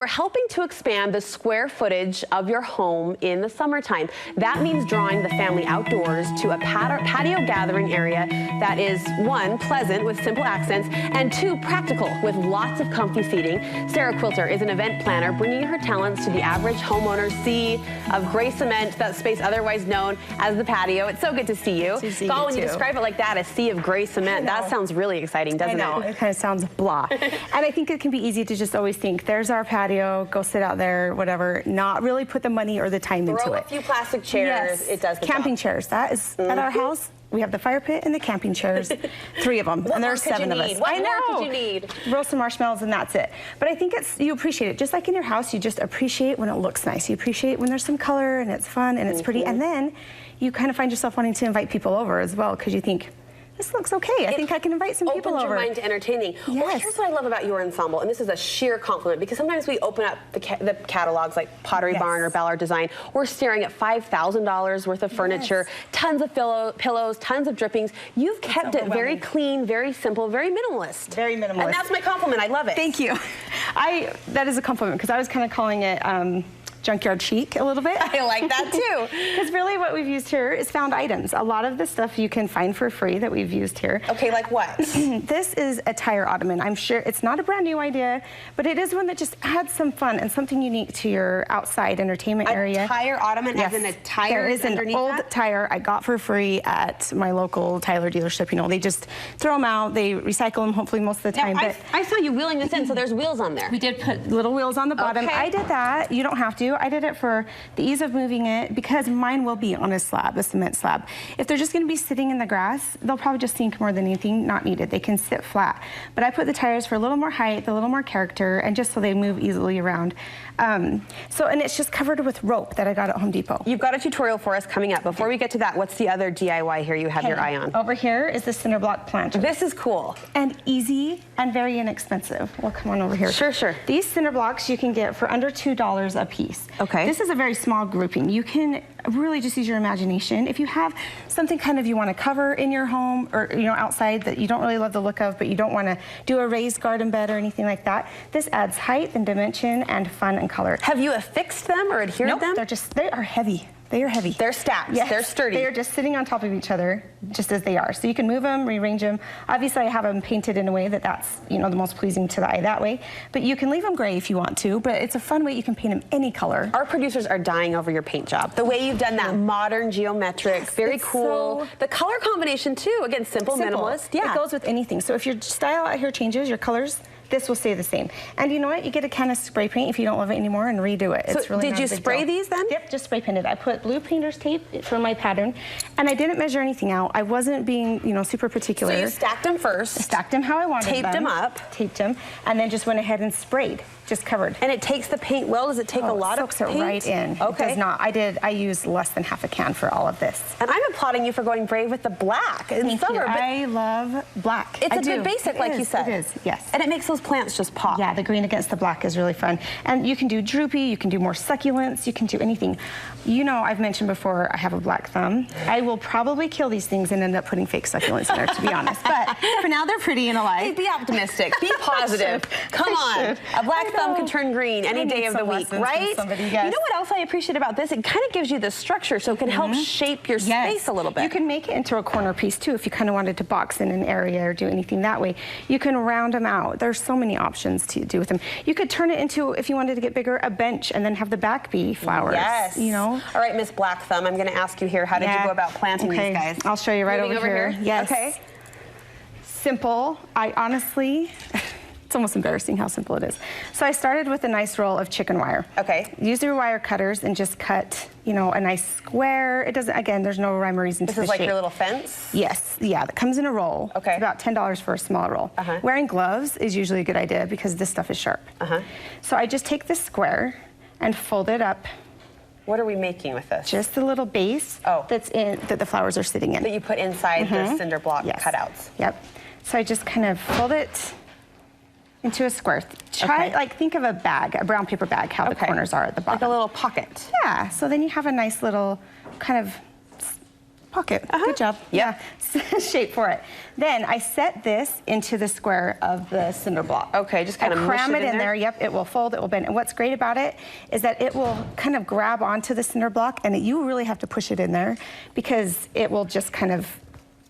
We're helping to expand the square footage of your home in the summertime. That means drawing the family outdoors to a patio gathering area that is, 1, pleasant with simple accents, and 2, practical with lots of comfy seating. Sarah Quilter is an event planner bringing her talents to the average homeowner's sea of gray cement, that space otherwise known as the patio. It's so good to see you. Gaul, when you describe it like that, a sea of gray cement, that sounds really exciting, doesn't it? I know, it kind of sounds blah. And I think it can be easy to just always think, there's our patio. Go sit out there, whatever, not really put the money or the time into it. Throw a few plastic chairs, it does the camping job. chairs, that is at our house. We have the fire pit and the camping chairs, 3 of them, and there's 7 of us. What more could you need? Roast some marshmallows and that's it. But I think you appreciate it. Just like in your house, you just appreciate when it looks nice. You appreciate when there's some color and it's fun and it's pretty. And then you kind of find yourself wanting to invite people over as well, because you think, this looks okay. I think I can invite some people over. Opens your mind to entertaining. Yes. Well, here's what I love about your ensemble, and this is a sheer compliment, because sometimes we open up the catalogs like Pottery Barn or Ballard Design. We're staring at $5,000 worth of furniture, tons of pillows, tons of drippings. You've kept it very clean, very simple, very minimalist. Very minimalist. And that's my compliment. I love it. Thank you. That is a compliment, because I was kind of calling it junkyard chic a little bit. I like that too. Because really what we've used here is found items. A lot of the stuff you can find for free that we've used here. Okay, like what? This is a tire ottoman. I'm sure it's not a brand new idea, but it is one that just adds some fun and something unique to your outside entertainment area. A tire ottoman, as in a tire? There is an old tire I got for free at my local Tyler dealership. You know, they just throw them out, they recycle them hopefully most of the time. Now, I saw you wheeling this in, so there's wheels on there. We did put little wheels on the bottom. Okay. I did that. You don't have to. I did it for the ease of moving it, because mine will be on a slab, a cement slab. If they're just going to be sitting in the grass, they'll probably just sink more than anything. Not needed. They can sit flat. But I put the tires for a little more height, a little more character, and just so they move easily around. And it's just covered with rope that I got at Home Depot. You've got a tutorial for us coming up. Before we get to that, what's the other DIY here you have your eye on? Over here is the cinder block planter. This is cool. And easy and very inexpensive. Well, come on over here. Sure, sure. These cinder blocks you can get for under $2 a piece. Okay. This is a very small grouping. You can really just use your imagination. If you have something kind of you want to cover in your home or outside that you don't really love the look of, but you don't want to do a raised garden bed or anything like that, this adds height and dimension and fun and color. Have you affixed them or adhered them? They are heavy. They are heavy. They're stacked. Yes. They're sturdy. They are just sitting on top of each other, just as they are. So you can move them, rearrange them. Obviously, I have them painted in a way that's, the most pleasing to the eye that way. But you can leave them gray if you want to, but it's a fun way you can paint them any color. Our producers are dying over your paint job. The way you've done that modern, geometric, very cool. The color combination, too. Again, simple, minimalist. Yeah. It goes with anything. So if your style out here changes, your colors, this will stay the same. And you know what? You get a can of spray paint if you don't love it anymore and redo it. It's really did you spray these then? Yep, just spray painted. I put blue painter's tape for my pattern, and I didn't measure anything out. I wasn't being, super particular. So you stacked them first. I stacked them how I wanted them. Taped them up. Taped them, and then just went ahead and sprayed. Just covered. And it takes the paint well? Does it take a lot of paint? It right in. Okay. It does not. I used less than half a can for all of this. And I'm applauding you for going brave with the black in summer. But I love black. It's a good basic, like you said. It is, yes. And it makes those plants just pop. Yeah, the green against the black is really fun. And you can do droopy, you can do more succulents, you can do anything. I've mentioned before, I have a black thumb. I will probably kill these things and end up putting fake succulents in there, to be honest. But for now, they're pretty and alive. Hey, be optimistic. Be positive. Come on. A black thumb can turn green any day of the week, right? You know what else I appreciate about this? It kind of gives you the structure, so it can help shape your space a little bit. You can make it into a corner piece, too, if you kind of wanted to box in an area or do anything that way. You can round them out. There's so many options to do with them. You could turn it into, if you wanted to get bigger, a bench and then have the back be flowers. Yes. All right, Miss Black Thumb, I'm going to ask you here, how did you go about planting these guys? I'll show you right over here. Yes. Okay. Simple. I honestly... It's almost embarrassing how simple it is. So I started with a nice roll of chicken wire. Okay. Use your wire cutters and just cut, a nice square. It doesn't, again, there's no rhyme or reason to the shape. This is like your little fence? Yes. Yeah, that comes in a roll. Okay. It's about $10 for a small roll. Wearing gloves is usually a good idea because this stuff is sharp. So I just take this square and fold it up. What are we making with this? Just the little base that the flowers are sitting in. That you put inside the cinder block cutouts. Yep. So I just kind of fold it into a square. Think of a bag, a brown paper bag, how the corners are at the bottom. Like a little pocket. Yeah, so then you have a nice little kind of pocket. Good job. Yep. Yeah, shape for it. Then I set this into the square of the cinder block. Okay, just kind of cram mush it in there. Yep, it will fold, it will bend. And what's great about it is that it will kind of grab onto the cinder block, and you really have to push it in there because it will just kind of,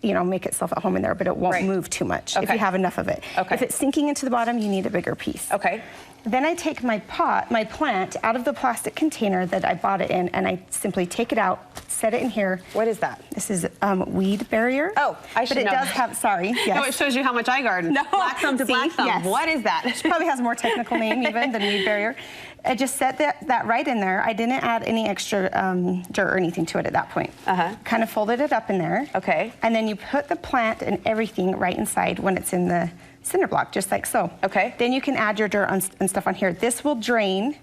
you know, make itself at home in there, but it won't move too much if you have enough of it. If it's sinking into the bottom, you need a bigger piece. Okay. Then I take my plant out of the plastic container that I bought it in, and I simply take it out, set it in here. What is that? This is weed barrier. Oh, I should know. But it does have, sorry. Yes. No, it shows you how much I garden. No. Black thumb to black thumb. Yes. What is that? It probably has a more technical name even than weed barrier. I just set that right in there. I didn't add any extra dirt or anything to it at that point. Kind of folded it up in there. Okay. And then you put the plant and everything right inside when it's in the cinder block, just like so. Okay. Then you can add your dirt and stuff on here. This will drain.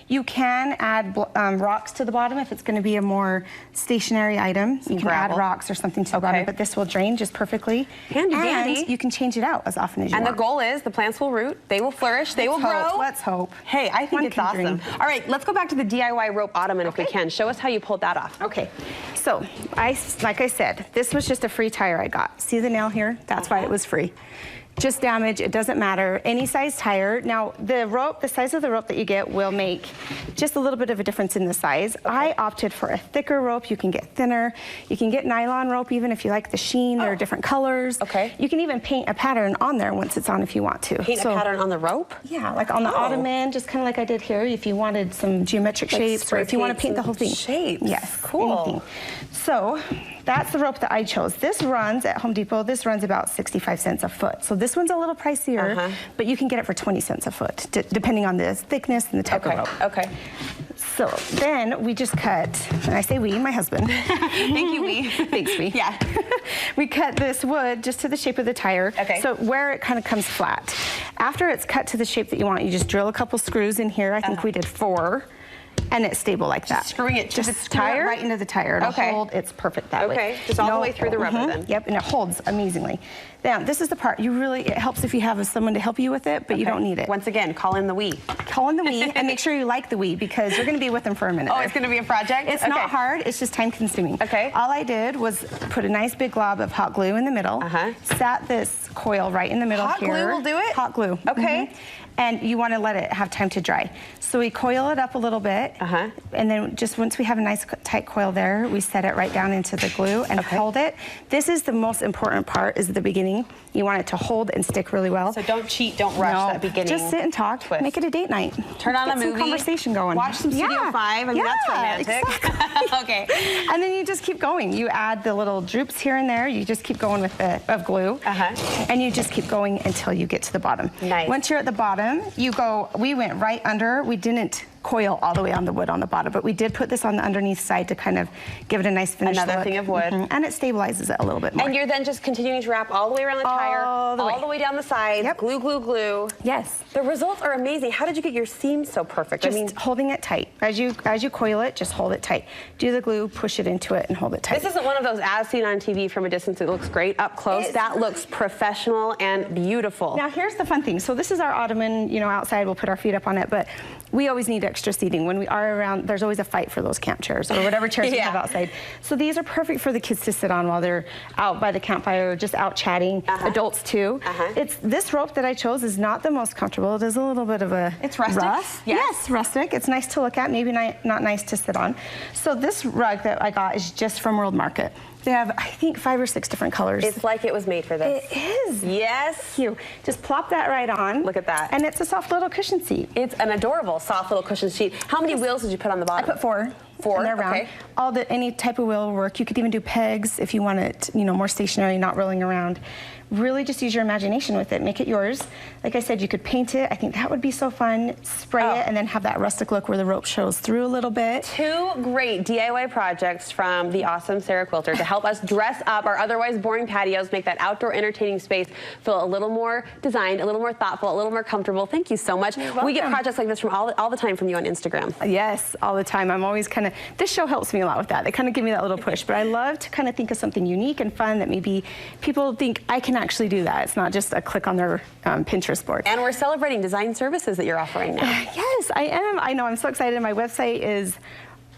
You can add rocks to the bottom if it's going to be a more stationary item. You can add rocks or something to the bottom, but this will drain just perfectly. Handy dandy. And you can change it out as often as you want. And the goal is the plants will root, they will flourish, they will grow. Let's hope. Hey, I think it's awesome. All right, let's go back to the DIY rope ottoman if we can. Show us how you pulled that off. Okay, so like I said, this was just a free tire I got. See the nail here? That's why it was free. Just damage, it doesn't matter. Any size tire. Now, the size of the rope that you get will make just a little bit of a difference in the size. I opted for a thicker rope. You can get thinner. You can get nylon rope even if you like the sheen. There are different colors. Okay. You can even paint a pattern on there once it's on if you want to. Paint a pattern on the rope? Yeah, like on the ottoman, just kind of like I did here, if you wanted some geometric shapes or if you want to paint the whole thing. Shapes. Yes, cool. Anything. So that's the rope that I chose. This runs at Home Depot, this runs about 65 cents a foot. So this one's a little pricier, but you can get it for 20 cents a foot, depending on the thickness and the type of rope. Okay. So then we just cut, and I say we, my husband. Thank you, we. Thanks, we. Yeah. We cut this wood just to the shape of the tire. Okay. So where it kind of comes flat. After it's cut to the shape that you want, you just drill a couple screws in here. I think we did 4. And it's stable like that. Screwing it to the tire? Right into the tire. It'll hold. It's perfect that way. Okay, just all the way through the rubber then. Yep, and it holds amazingly. Now, this is the part it helps if you have someone to help you with it, but you don't need it. Once again, call in the we. Call in the we, and make sure you like the we because you're going to be with them for a minute. Oh, it's going to be a project? It's not hard. It's just time consuming. Okay. All I did was put a nice big glob of hot glue in the middle. Sat this coil right in the middle here. Hot glue will do it? Hot glue. Okay. And you want to let it have time to dry. So we coil it up a little bit, and then just once we have a nice tight coil there, we set it right down into the glue and hold it. This is the most important part, is the beginning. You want it to hold and stick really well. So don't cheat, don't rush that beginning. Just sit and talk. Twist. Make it a date night. Turn on a movie. Some conversation going. Watch some Studio 5. I mean, that's romantic. Exactly. Okay. And then you just keep going. You add the little droops here and there. You just keep going with the glue. And you just keep going until you get to the bottom. Nice. Once you're at the bottom, you go, we went right under. We didn't coil all the way on the wood on the bottom, but we did put this on the underneath side to kind of give it a nice finish Another look. thing of wood. And it stabilizes it a little bit more. And you're then just continuing to wrap all the way around the tire, all the way down the sides, glue, glue, glue. Yes. The results are amazing. How did you get your seams so perfect? Just holding it tight. As you coil it, just hold it tight. Do the glue, push it into it, and hold it tight. This isn't one of those as seen on TV from a distance. It looks great up close. That looks professional and beautiful. Now here's the fun thing. So this is our ottoman, you know, outside. We'll put our feet up on it, but we always need extra seating. When we are around, there's always a fight for those camp chairs or whatever chairs we have outside. So these are perfect for the kids to sit on while they're out by the campfire or just out chatting. Adults too. This rope that I chose is not the most comfortable. It is a little bit of a rough. Yes, rustic. It's nice to look at, maybe not nice to sit on. So this rug that I got is just from World Market. They have, I think, 5 or 6 different colors. It's like it was made for this. It is. Yes. You just plop that right on. Look at that. And it's a soft little cushion seat. It's an adorable soft little cushion seat. How many wheels did you put on the bottom? I put 4. 4, and they're round. Any type of wheel will work. You could even do pegs if you want it, you know, more stationary, not rolling around. Really just use your imagination with it. Make it yours. Like I said, you could paint it. I think that would be so fun. Spray it and then have that rustic look where the rope shows through a little bit. 2 great DIY projects from the awesome Sarah Quilter to help us dress up our otherwise boring patios, make that outdoor entertaining space feel a little more designed, a little more thoughtful, a little more comfortable. Thank you so much. We get projects like this from all the time from you on Instagram. Yes, all the time. I'm always kind of, this show helps me a lot with that. They kind of give me that little push, but I love to kind of think of something unique and fun that maybe people think I can actually do that. It's not just a click on their Pinterest board. And we're celebrating design services that you're offering now. Yes, I am. I know. I'm so excited. My website is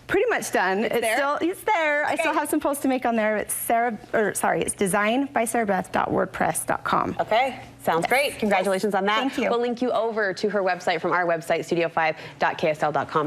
pretty much done. It's there. I still have some posts to make on there. It's it's designbysarahbeth.wordpress.com. Okay. Sounds great. Congratulations on that. Thank you. We'll link you over to her website from our website, studio5.ksl.com.